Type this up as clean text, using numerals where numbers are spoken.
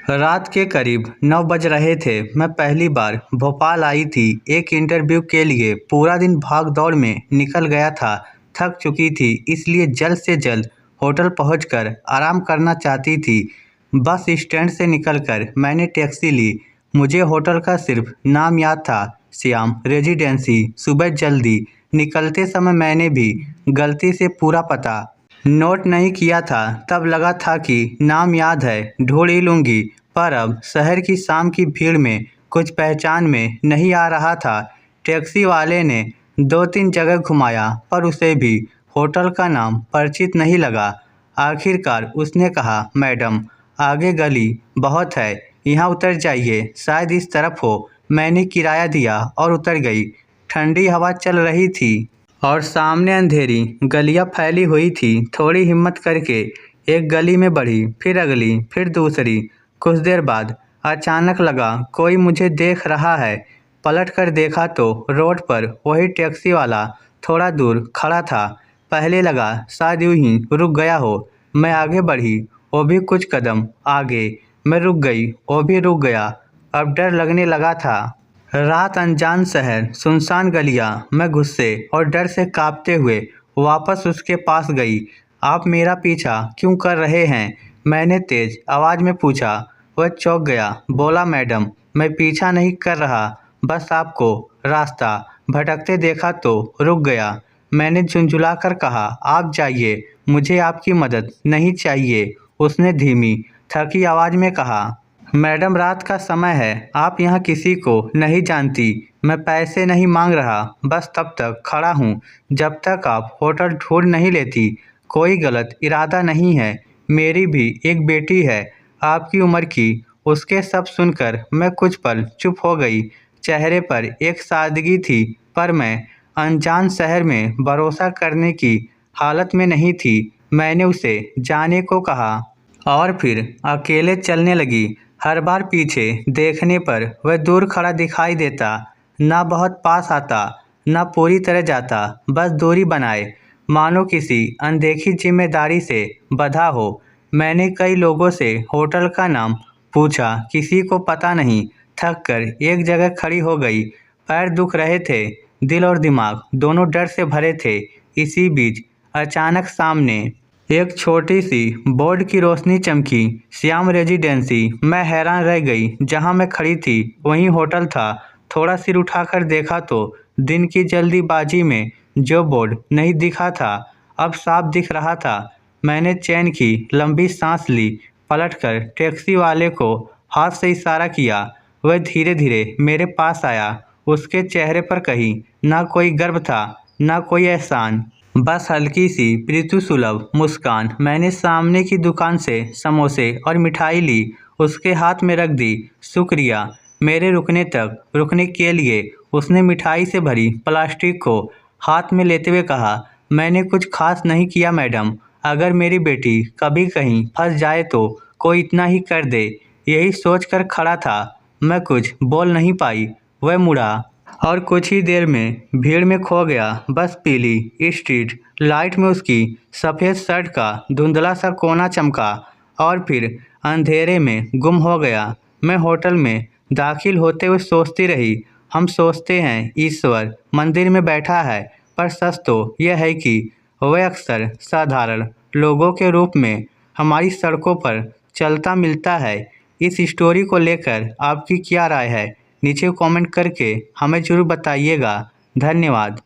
रात के करीब 9 बज रहे थे। मैं पहली बार भोपाल आई थी एक इंटरव्यू के लिए। पूरा दिन भाग दौड़ में निकल गया था। थक चुकी थी, इसलिए जल्द से जल्द होटल पहुंचकर आराम करना चाहती थी। बस स्टैंड से निकलकर मैंने टैक्सी ली। मुझे होटल का सिर्फ नाम याद था, श्याम रेजिडेंसी। सुबह जल्दी निकलते समय मैंने भी गलती से पूरा पता नोट नहीं किया था। तब लगा था कि नाम याद है, ढूंढ ही लूँगी। पर अब शहर की शाम की भीड़ में कुछ पहचान में नहीं आ रहा था। टैक्सी वाले ने 2-3 जगह घुमाया, पर उसे भी होटल का नाम परिचित नहीं लगा। आखिरकार उसने कहा, मैडम आगे गली बहुत है, यहाँ उतर जाइए, शायद इस तरफ हो। मैंने किराया दिया और उतर गई। ठंडी हवा चल रही थी और सामने अंधेरी गलियां फैली हुई थी। थोड़ी हिम्मत करके एक गली में बढ़ी, फिर अगली, फिर दूसरी। कुछ देर बाद अचानक लगा कोई मुझे देख रहा है। पलट कर देखा तो रोड पर वही टैक्सी वाला थोड़ा दूर खड़ा था। पहले लगा शायद यूं ही रुक गया हो। मैं आगे बढ़ी, वो भी कुछ कदम आगे। मैं रुक गई, वो भी रुक गया। अब डर लगने लगा था। रात, अनजान शहर, सुनसान गलियां। मैं गुस्से और डर से कांपते हुए वापस उसके पास गई। आप मेरा पीछा क्यों कर रहे हैं? मैंने तेज आवाज़ में पूछा। वह चौंक गया। बोला, मैडम मैं पीछा नहीं कर रहा, बस आपको रास्ता भटकते देखा तो रुक गया। मैंने झुंझुलाकर कहा, आप जाइए, मुझे आपकी मदद नहीं चाहिए। उसने धीमी थकी आवाज़ में कहा, मैडम रात का समय है, आप यहाँ किसी को नहीं जानती। मैं पैसे नहीं मांग रहा, बस तब तक खड़ा हूँ जब तक आप होटल ढूंढ नहीं लेती। कोई गलत इरादा नहीं है। मेरी भी एक बेटी है, आपकी उम्र की। उसके सब सुनकर मैं कुछ पल चुप हो गई। चेहरे पर एक सादगी थी, पर मैं अनजान शहर में भरोसा करने की हालत में नहीं थी। मैंने उसे जाने को कहा और फिर अकेले चलने लगी। हर बार पीछे देखने पर वह दूर खड़ा दिखाई देता, ना बहुत पास आता, ना पूरी तरह जाता, बस दूरी बनाए, मानो किसी अनदेखी जिम्मेदारी से बंधा हो। मैंने कई लोगों से होटल का नाम पूछा, किसी को पता नहीं। थक कर एक जगह खड़ी हो गई। पैर दुख रहे थे, दिल और दिमाग दोनों डर से भरे थे। इसी बीच अचानक सामने एक छोटी सी बोर्ड की रोशनी चमकी, श्याम रेजिडेंसी। मैं हैरान रह गई। जहां मैं खड़ी थी वहीं होटल था। थोड़ा सिर उठाकर देखा तो दिन की जल्दीबाजी में जो बोर्ड नहीं दिखा था, अब साफ दिख रहा था। मैंने चैन की लंबी सांस ली। पलटकर टैक्सी वाले को हाथ से इशारा किया। वह धीरे धीरे मेरे पास आया। उसके चेहरे पर कहीं ना कोई गर्व था, ना कोई एहसान, बस हल्की सी प्रीति सुलभ मुस्कान। मैंने सामने की दुकान से समोसे और मिठाई ली, उसके हाथ में रख दी। शुक्रिया। मेरे रुकने के लिए उसने मिठाई से भरी प्लास्टिक को हाथ में लेते हुए कहा, मैंने कुछ खास नहीं किया मैडम, अगर मेरी बेटी कभी कहीं फंस जाए तो कोई इतना ही कर दे। यही सोचकर खड़ा था। मैं कुछ बोल नहीं पाई। वह मुड़ा और कुछ ही देर में भीड़ में खो गया। बस पीली स्ट्रीट लाइट में उसकी सफ़ेद शर्ट का धुंधला सा कोना चमका और फिर अंधेरे में गुम हो गया। मैं होटल में दाखिल होते हुए सोचती रही, हम सोचते हैं ईश्वर मंदिर में बैठा है, पर सच तो यह है कि वह अक्सर साधारण लोगों के रूप में हमारी सड़कों पर चलता मिलता है। इस स्टोरी को लेकर आपकी क्या राय है? नीचे कमेंट करके हमें ज़रूर बताइएगा। धन्यवाद।